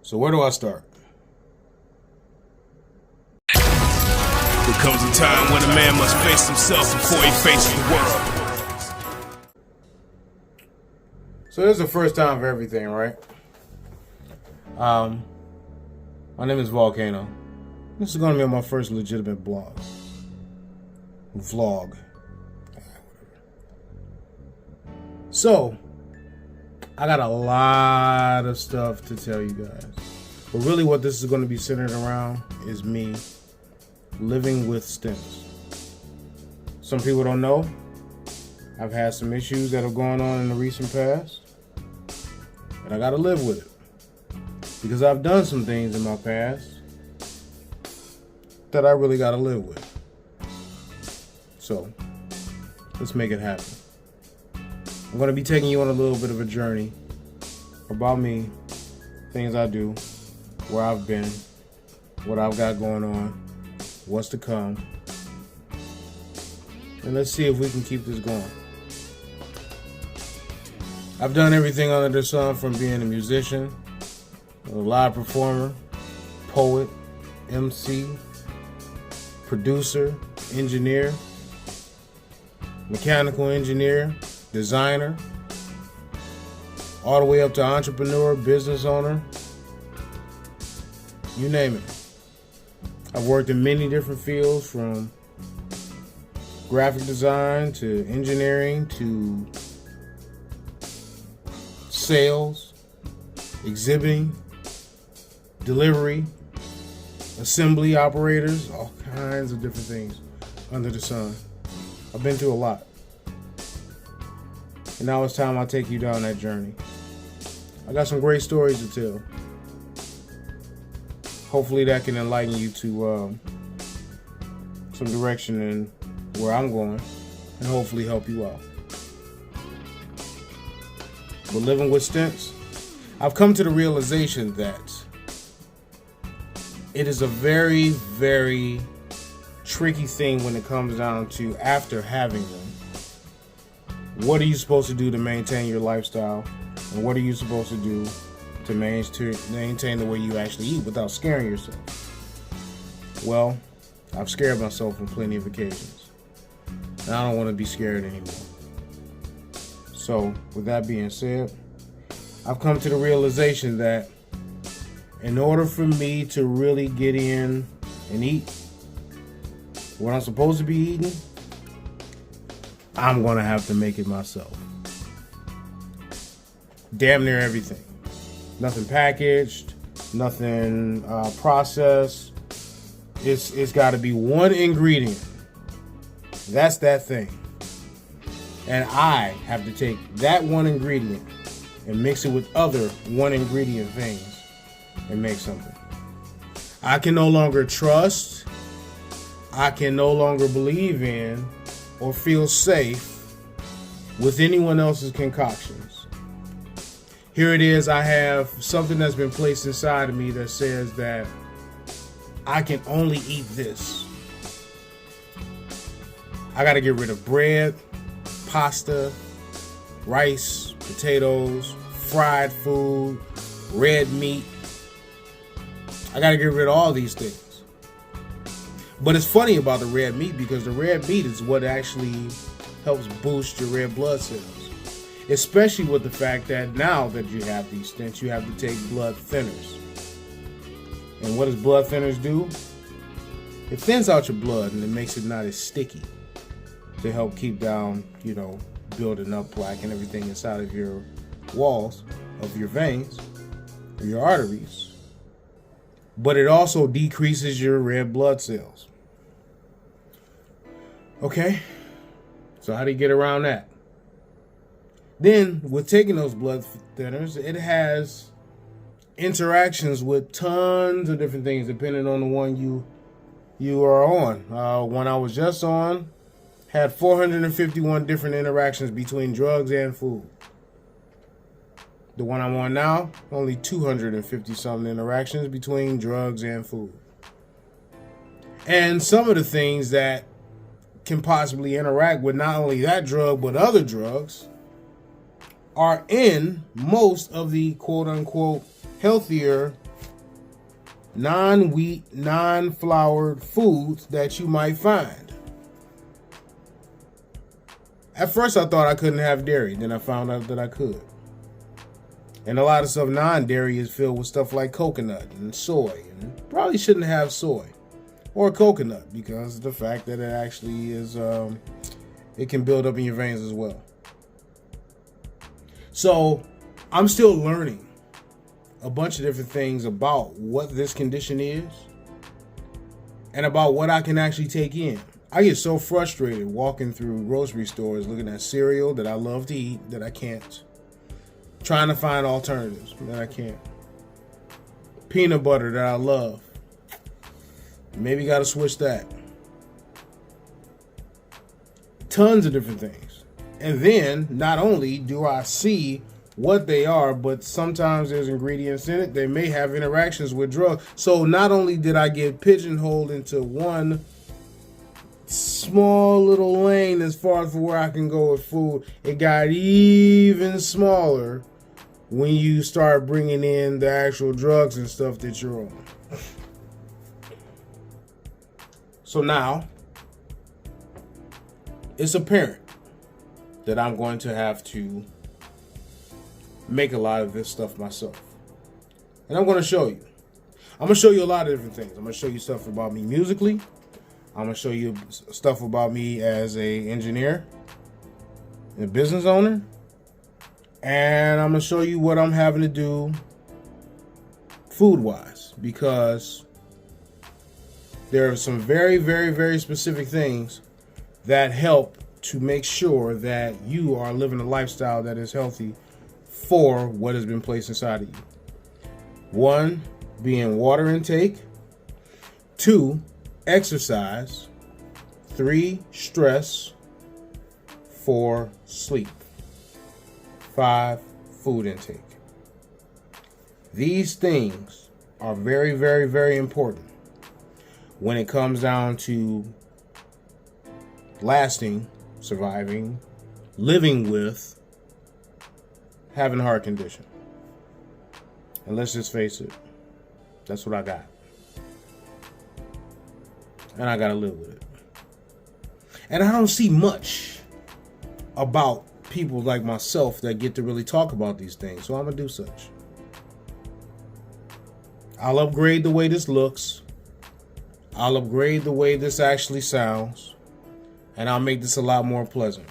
So where do I start? There comes a time when a man must face himself before he faces the world. So there's a first time for everything, right? My name is Volcano. This is going to be my first legitimate vlog. So, I got a lot of stuff to tell you guys. But really what this is going to be centered around is me living with stents. Some people don't know. I've had some issues that have gone on in the recent past. And I got to live with it. Because I've done some things in my past that I really got to live with. So, let's make it happen. I'm going to be taking you on a little bit of a journey about me, things I do, where I've been, what I've got going on, what's to come. And let's see if we can keep this going. I've done everything under the sun, from being a musician, a live performer, poet, MC, producer, engineer, mechanical engineer, designer, all the way up to entrepreneur, business owner, you name it. I've worked in many different fields, from graphic design to engineering to sales, exhibiting, delivery, assembly operators, all kinds of different things under the sun. I've been through a lot. And now it's time I take you down that journey. I got some great stories to tell. Hopefully that can enlighten you to some direction in where I'm going, and hopefully help you out. But living with stents, I've come to the realization that it is a very, very tricky thing when it comes down to, after having them, what are you supposed to do to maintain your lifestyle? And what are you supposed to do to maintain the way you actually eat without scaring yourself? Well, I've scared myself on plenty of occasions. And I don't want to be scared anymore. So, with that being said, I've come to the realization that in order for me to really get in and eat what I'm supposed to be eating, I'm going to have to make it myself. Damn near everything. Nothing packaged, nothing processed. It's got to be one ingredient. That's that thing. And I have to take that one ingredient and mix it with other one ingredient things and make something. I can no longer trust, I can no longer believe in, or feel safe with anyone else's concoctions. Here it is, I have something that's been placed inside of me that says that I can only eat this. I gotta get rid of bread, pasta, rice, potatoes, fried food, red meat. I gotta get rid of all these things. But it's funny about the red meat, because the red meat is what actually helps boost your red blood cells. Especially with the fact that now that you have these stents, you have to take blood thinners. And what does blood thinners do? It thins out your blood and it makes it not as sticky, to help keep down, building up plaque and everything inside of your walls, of your veins, or your arteries. But it also decreases your red blood cells. Okay, so how do you get around that? Then, with taking those blood thinners, it has interactions with tons of different things, depending on the one you are on. One I was just on had 451 different interactions between drugs and food. The one I'm on now, only 250 something interactions between drugs and food. And some of the things that can possibly interact with not only that drug but other drugs are in most of the quote-unquote healthier non-wheat, non-floured foods that you might find. At first I thought I couldn't have dairy, then I found out that I could. And a lot of stuff non-dairy is filled with stuff like coconut and soy, and probably shouldn't have soy or coconut because of the fact that it actually is, it can build up in your veins as well. So I'm still learning a bunch of different things about what this condition is and about what I can actually take in. I get so frustrated walking through grocery stores looking at cereal that I love to eat that I can't. Trying to find alternatives that I can't. Peanut butter that I love. Maybe got to switch that. Tons of different things. And then not only do I see what they are, but sometimes there's ingredients in it. They may have interactions with drugs. So not only did I get pigeonholed into one small little lane as far as for where I can go with food, it got even smaller when you start bringing in the actual drugs and stuff that you're on. So now it's apparent that I'm going to have to make a lot of this stuff myself. And I'm going to show you. I'm going to show you a lot of different things. I'm going to show you stuff about me musically. I'm going to show you stuff about me as an engineer and a business owner. And I'm going to show you what I'm having to do food-wise. Because there are some very, very, very specific things that help to make sure that you are living a lifestyle that is healthy for what has been placed inside of you. 1, being water intake. 2, exercise. 3, stress. 4, sleep. 5, food intake. These things are very, very, very important when it comes down to lasting, surviving, living with, having a heart condition. And let's just face it, that's what I got. And I gotta live with it. And I don't see much about people like myself that get to really talk about these things, so I'm gonna do such. I'll upgrade the way this looks. I'll upgrade the way this actually sounds. And I'll make this a lot more pleasant.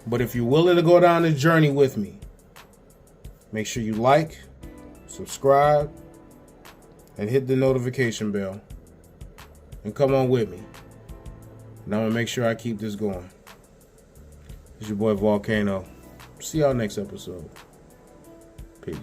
But if you're willing to go down this journey with me, make sure you like, subscribe, and hit the notification bell. And come on with me. And I'm going to make sure I keep this going. It's your boy Volcano. See y'all next episode. Peace.